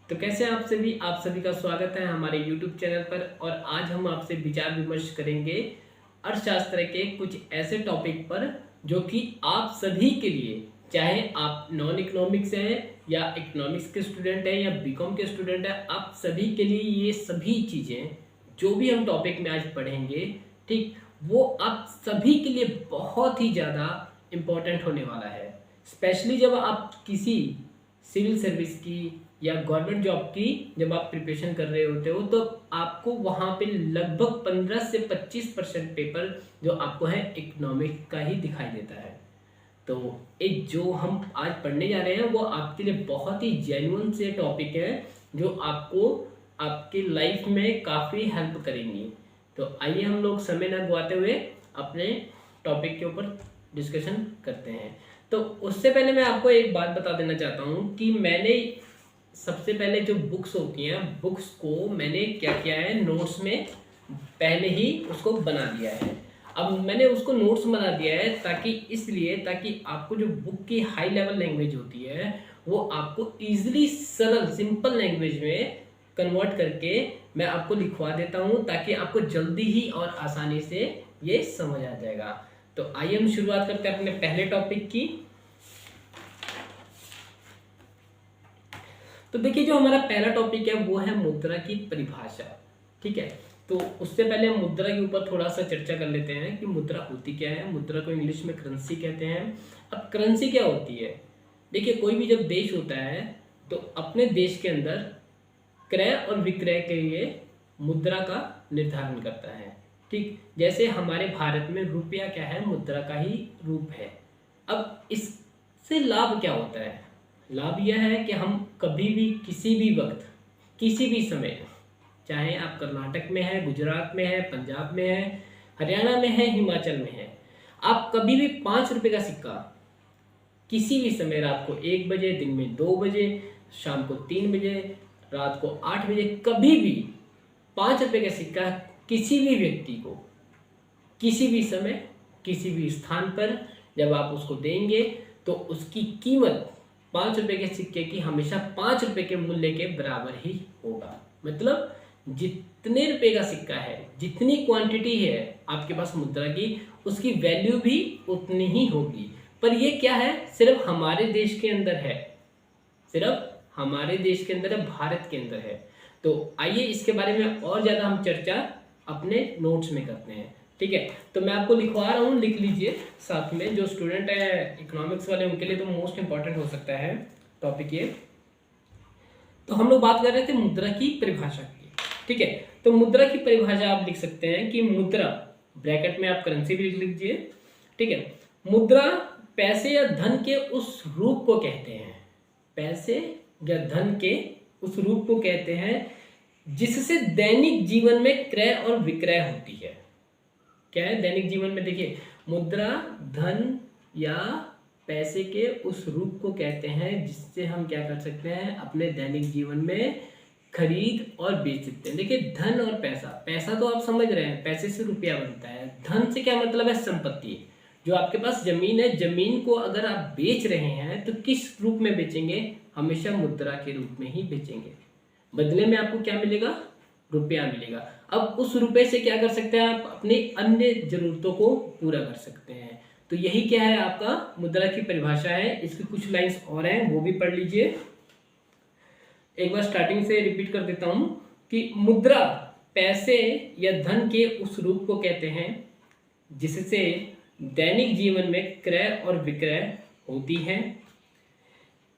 तो कैसे आप सभी का स्वागत है हमारे YouTube चैनल पर। और आज हम आपसे विचार विमर्श करेंगे अर्थशास्त्र के कुछ ऐसे टॉपिक पर जो कि आप सभी के लिए, चाहे आप नॉन इकोनॉमिक्स हैं या इकोनॉमिक्स के स्टूडेंट हैं या बीकॉम के स्टूडेंट हैं, आप सभी के लिए ये सभी चीज़ें जो भी हम टॉपिक में आज पढ़ेंगे, ठीक, वो आप सभी के लिए बहुत ही ज़्यादा इम्पोर्टेंट होने वाला है। स्पेशली जब आप किसी सिविल सर्विस की या गवर्नमेंट जॉब की जब आप प्रिपरेशन कर रहे होते हो, तो आपको वहाँ पे लगभग 15 से 25% पेपर जो आपको है इकोनॉमिक्स का ही दिखाई देता है। तो एक जो हम आज पढ़ने जा रहे हैं वो आपके लिए बहुत ही जेन्युइन से टॉपिक है जो आपको आपकी लाइफ में काफ़ी हेल्प करेंगी। तो आइए हम लोग समय न गवाते हुए अपने टॉपिक के ऊपर डिस्कशन करते हैं। तो उससे पहले मैं आपको एक बात बता देना चाहता हूँ कि मैंने सबसे पहले जो बुक्स होती हैं, बुक्स को मैंने क्या किया है, नोट्स में पहले ही उसको बना दिया है। अब मैंने उसको नोट्स बना दिया है ताकि आपको जो बुक की हाई लेवल लैंग्वेज होती है वो आपको ईजिली सरल सिंपल लैंग्वेज में कन्वर्ट करके मैं आपको लिखवा देता हूँ, ताकि आपको जल्दी ही और आसानी से ये समझ आ जाएगा। तो आइए हम शुरुआत करते हैं अपने पहले टॉपिक की। तो देखिए, जो हमारा पहला टॉपिक है वो है मुद्रा की परिभाषा। ठीक है, तो उससे पहले हम मुद्रा के ऊपर थोड़ा सा चर्चा कर लेते हैं कि मुद्रा होती क्या है। मुद्रा को इंग्लिश में करेंसी कहते हैं। अब करेंसी क्या होती है? देखिए, कोई भी जब देश होता है तो अपने देश के अंदर क्रय और विक्रय के लिए मुद्रा का निर्धारण करता है। ठीक, जैसे हमारे भारत में रुपया क्या है, मुद्रा का ही रूप है। अब इससे लाभ क्या होता है? लाभ यह है कि हम कभी भी किसी भी वक्त किसी भी समय, चाहे आप कर्नाटक में है, गुजरात में है, पंजाब में है, हरियाणा में है, हिमाचल में है, आप कभी भी 5 रुपये का सिक्का किसी भी समय, रात को 1 बजे, दिन में 2 बजे, शाम को 3 बजे, रात को 8 बजे, कभी भी 5 रुपये का सिक्का किसी भी व्यक्ति को किसी भी समय किसी भी स्थान पर जब आप उसको देंगे तो उसकी कीमत 5 रुपये के सिक्के की हमेशा 5 रुपये के मूल्य के बराबर ही होगा। मतलब जितने रुपए का सिक्का है, जितनी क्वांटिटी है आपके पास मुद्रा की, उसकी वैल्यू भी उतनी ही होगी। पर ये क्या है, सिर्फ हमारे देश के अंदर है, सिर्फ हमारे देश के अंदर है, भारत के अंदर है। तो आइए इसके बारे में और ज़्यादा हम चर्चा अपने नोट्स में करते हैं। ठीक है, तो मैं आपको लिखवा रहा हूँ, लिख लीजिए साथ में। जो स्टूडेंट है इकोनॉमिक्स वाले, उनके लिए तो मोस्ट इंपॉर्टेंट हो सकता है टॉपिक ये। तो हम लोग बात कर रहे थे मुद्रा की परिभाषा की। ठीक है, तो मुद्रा की परिभाषा आप लिख सकते हैं कि मुद्रा, ब्रैकेट में आप करेंसी भी लिख लीजिए। ठीक है, मुद्रा पैसे या धन के उस रूप को कहते हैं, पैसे या धन के उस रूप को कहते हैं जिससे दैनिक जीवन में क्रय और विक्रय होती है। क्या है दैनिक जीवन में? देखिए, मुद्रा धन या पैसे के उस रूप को कहते हैं जिससे हम क्या कर सकते हैं, अपने दैनिक जीवन में खरीद और बेच सकते हैं। देखिए, धन और पैसा, पैसा तो आप समझ रहे हैं, पैसे से रुपया बनता है। धन से क्या मतलब है? संपत्ति। जो आपके पास जमीन है, जमीन को अगर आप बेच रहे हैं तो किस रूप में बेचेंगे? हमेशा मुद्रा के रूप में ही बेचेंगे। बदले में आपको क्या मिलेगा? रुपया मिलेगा। अब उस रुपए से क्या कर सकते हैं आप? अपनी अन्य जरूरतों को पूरा कर सकते हैं। तो यही क्या है, आपका मुद्रा की परिभाषा है। इसकी कुछ लाइंस और हैं, वो भी पढ़ लीजिए। एक बार स्टार्टिंग से रिपीट कर देता हूं कि मुद्रा पैसे या धन के उस रूप को कहते हैं जिससे दैनिक जीवन में क्रय और विक्रय होती है।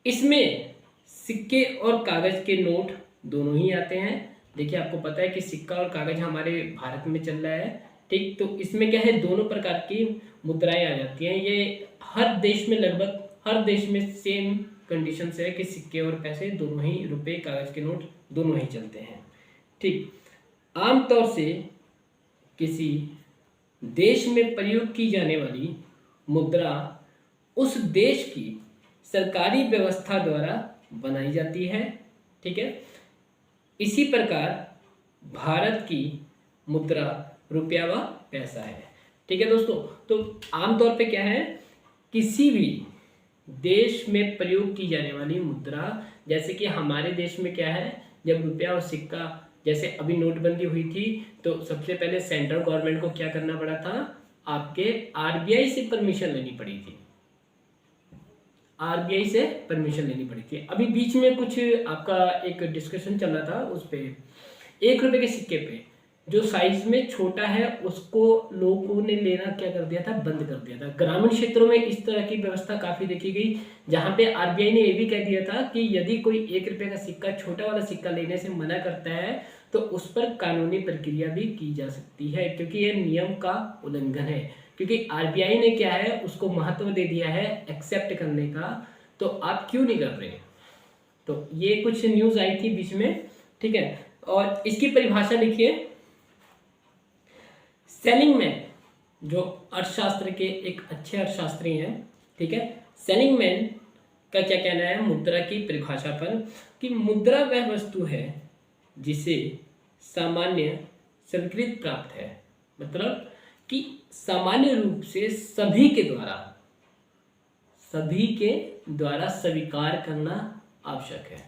इसमें सिक्के और कागज के नोट दोनों ही आते हैं। देखिए, आपको पता है कि सिक्का और कागज हमारे भारत में चल रहा है। ठीक, तो इसमें क्या है, दोनों प्रकार की मुद्राएं आ जाती हैं। ये हर देश में, लगभग हर देश में सेम कंडीशन है कि सिक्के और पैसे दोनों ही, रुपए कागज के नोट दोनों ही चलते हैं। ठीक, आमतौर से किसी देश में प्रयोग की जाने वाली मुद्रा उस देश की सरकारी व्यवस्था द्वारा बनाई जाती है। ठीक है, इसी प्रकार भारत की मुद्रा रुपया व पैसा है। ठीक है दोस्तों, तो आमतौर पे क्या है, किसी भी देश में प्रयोग की जाने वाली मुद्रा। जैसे कि हमारे देश में क्या है, जब रुपया और सिक्का, जैसे अभी नोटबंदी हुई थी तो सबसे पहले सेंट्रल गवर्नमेंट को क्या करना पड़ा था, आपके आरबीआई से परमिशन लेनी पड़ी थी, आरबीआई से परमिशन लेनी पड़ी थी। अभी बीच में कुछ आपका एक डिस्कशन चल रहा था उस पे, 1 रुपए के सिक्के पे जो साइज में छोटा है उसको लोगों ने लेना क्या कर दिया था, बंद कर दिया था। ग्रामीण क्षेत्रों में इस तरह की व्यवस्था काफी देखी गई, जहां पे आरबीआई ने ये भी कह दिया था कि यदि कोई 1 रुपए का सिक्का, छोटा वाला सिक्का लेने से मना करता है तो उस पर कानूनी प्रक्रिया भी की जा सकती है, क्योंकि यह नियम का उल्लंघन है। क्योंकि आरबीआई ने क्या है, उसको महत्व दे दिया है एक्सेप्ट करने का, तो आप क्यों नहीं कर रहे हैं। तो ये कुछ न्यूज आई थी बीच में, ठीक है। और इसकी परिभाषा लिखिए, सेलिंगमैन जो अर्थशास्त्र के एक अच्छे अर्थशास्त्री हैं, ठीक है, सेलिंगमैन का क्या कहना है मुद्रा की परिभाषा पर, कि मुद्रा वह वस्तु है जिसे सामान्य स्वीकृत प्राप्त है, मतलब कि सामान्य रूप से सभी के द्वारा स्वीकार करना आवश्यक है,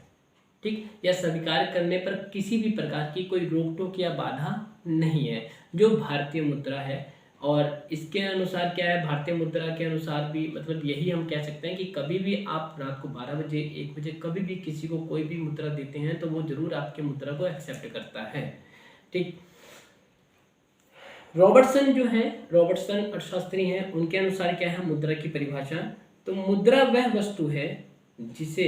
ठीक, या स्वीकार करने पर किसी भी प्रकार की कोई रोक टोक या बाधा नहीं है, जो भारतीय मुद्रा है। और इसके अनुसार क्या है, भारतीय मुद्रा के अनुसार भी मतलब यही हम कह सकते हैं कि कभी भी आप रात को 12 बजे 1 बजे कभी भी किसी को कोई भी मुद्रा देते हैं तो वो जरूर आपके मुद्रा को एक्सेप्ट करता है, ठीक। रॉबर्टसन जो है, रॉबर्टसन अर्थशास्त्री हैं, उनके अनुसार क्या है मुद्रा की परिभाषा, तो मुद्रा वह वस्तु है जिसे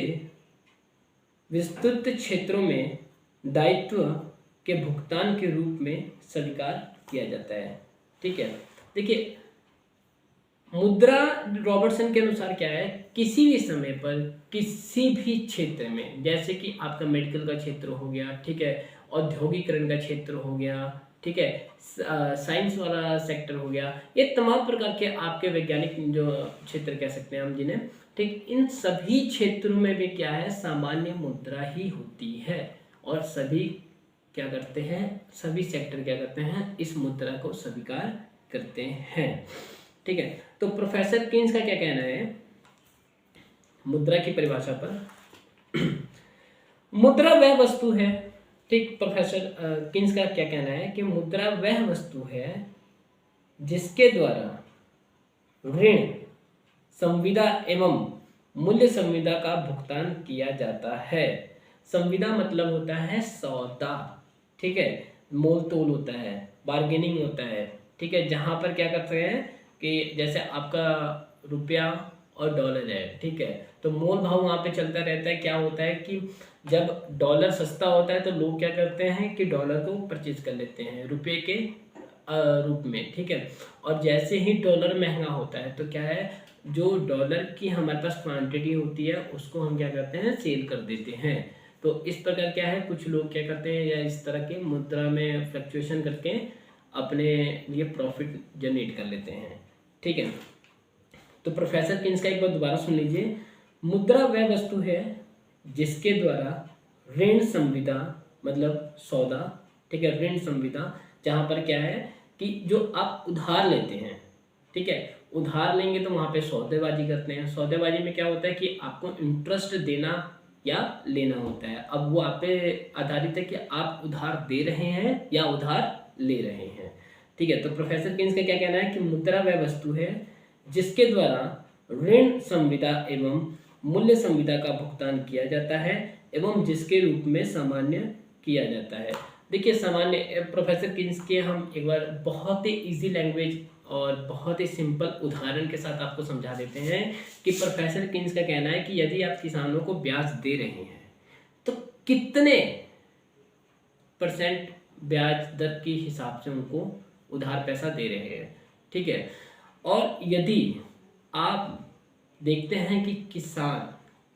विस्तृत क्षेत्रों में दायित्व के भुगतान के रूप में स्वीकार किया जाता है, ठीक है। देखिए मुद्रा रॉबर्टसन के अनुसार क्या है, किसी भी समय पर किसी भी क्षेत्र में, जैसे कि आपका मेडिकल का क्षेत्र हो गया, ठीक है, औद्योगिकरण का क्षेत्र हो गया, ठीक है, साइंस वाला सेक्टर हो गया, ये तमाम प्रकार के आपके वैज्ञानिक जो क्षेत्र कह सकते हैं हम जिन्हें, ठीक, इन सभी क्षेत्रों में भी क्या है सामान्य मुद्रा ही होती है। और सभी क्या करते हैं, सभी सेक्टर क्या करते हैं, इस मुद्रा को स्वीकार करते हैं, ठीक है। तो प्रोफेसर किन्स का क्या कहना है मुद्रा की परिभाषा पर, मुद्रा वह वस्तु है, ठीक, प्रोफेसर किन्स का क्या कहना है कि मुद्रा वह वस्तु है जिसके द्वारा ऋण, संविदा एवं मूल्य संविदा का भुगतान किया जाता है। संविदा मतलब होता है सौदा, ठीक है, मोल तोल होता है, बार्गेनिंग होता है, ठीक है, जहां पर क्या करते हैं कि जैसे आपका रुपया और डॉलर है, ठीक है, तो मोल भाव वहां पे चलता रहता है। क्या होता है कि जब डॉलर सस्ता होता है तो लोग क्या करते हैं कि डॉलर को परचेज कर लेते हैं रुपये के रूप में, ठीक है। और जैसे ही डॉलर महंगा होता है तो क्या है, जो डॉलर की हमारे पास क्वांटिटी होती है उसको हम क्या करते हैं, सेल कर देते हैं। तो इस प्रकार क्या है, कुछ लोग क्या करते हैं या इस तरह के मुद्रा में फ्लक्चुएशन करके अपने लिए प्रॉफिट जनरेट कर लेते हैं, ठीक है। तो प्रोफेसर किन्स का एक बार दोबारा सुन लीजिए, मुद्रा वह वस्तु है जिसके द्वारा ऋण संविदा मतलब सौदा, ठीक है, ऋण संविदा, जहां पर क्या है कि जो आप उधार लेते हैं, ठीक है, उधार लेंगे तो वहां पे सौदेबाजी करते हैं। सौदेबाजी में क्या होता है कि आपको इंटरेस्ट देना या लेना होता है। अब वो आप पे आधारित है कि आप उधार दे रहे हैं या उधार ले रहे हैं, ठीक है। तो प्रोफेसर किन्स का क्या कहना है कि मुद्रा वह वस्तु है जिसके द्वारा ऋण संविदा एवं मूल्य संविदा का भुगतान किया जाता है एवं जिसके रूप में सामान्य किया जाता है। देखिए सामान्य, प्रोफेसर किन्स के हम एक बार बहुत ही इजी लैंग्वेज और बहुत ही सिंपल उदाहरण के साथ आपको समझा देते हैं कि प्रोफेसर किन्स का कहना है कि यदि आप किसानों को ब्याज दे रहे हैं तो कितने % ब्याज दर के हिसाब से उनको उधार पैसा दे रहे हैं, ठीक है। और यदि आप देखते हैं कि किसान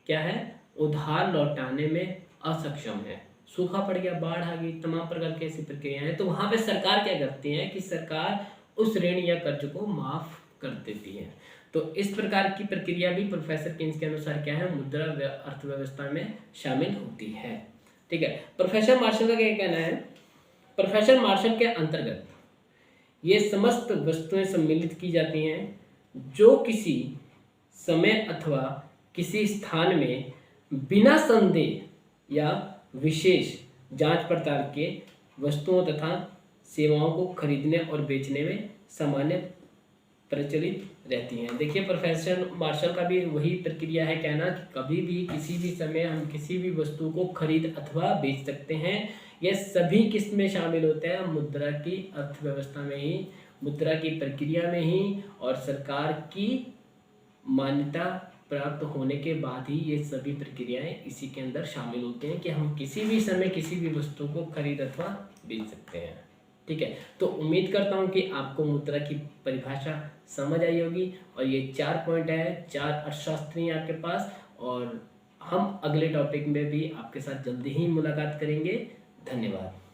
क्या है, उधार लौटाने में असक्षम है, सूखा पड़ गया, बाढ़ आ गई, तमाम प्रकार की ऐसी प्रक्रियाएं हैं, तो वहां पे सरकार क्या करती है कि सरकार उस ऋण या कर्ज को माफ कर देती है। तो इस प्रकार की प्रक्रिया भी प्रोफेसर किन्स के अनुसार क्या है, मुद्रा अर्थव्यवस्था में शामिल होती है, ठीक है। प्रोफेसर मार्शल का क्या कहना है, प्रोफेसर मार्शल के अंतर्गत ये समस्त वस्तुएं सम्मिलित की जाती हैं जो किसी समय अथवा किसी स्थान में बिना संदेह या विशेष जांच पड़ताल के वस्तुओं तथा सेवाओं को खरीदने और बेचने में सामान्य प्रचलित रहती हैं। देखिए प्रोफेसर मार्शल का भी वही प्रक्रिया है, कहना कि कभी भी किसी भी समय हम किसी भी वस्तु को खरीद अथवा बेच सकते हैं। यह सभी किस में शामिल होते हैं? मुद्रा की अर्थव्यवस्था में ही, मुद्रा की प्रक्रिया में ही, और सरकार की मान्यता प्राप्त होने के बाद ही ये सभी प्रक्रियाएं इसी के अंदर शामिल होते हैं कि हम किसी भी समय किसी भी वस्तु को खरीद अथवा बेच सकते हैं। ठीक है, तो उम्मीद करता हूँ कि आपको मुद्रा की परिभाषा समझ आई होगी, और ये 4 पॉइंट है, 4 अर्थशास्त्री हैं आपके पास, और हम अगले टॉपिक में भी आपके साथ जल्दी ही मुलाकात करेंगे। धन्यवाद।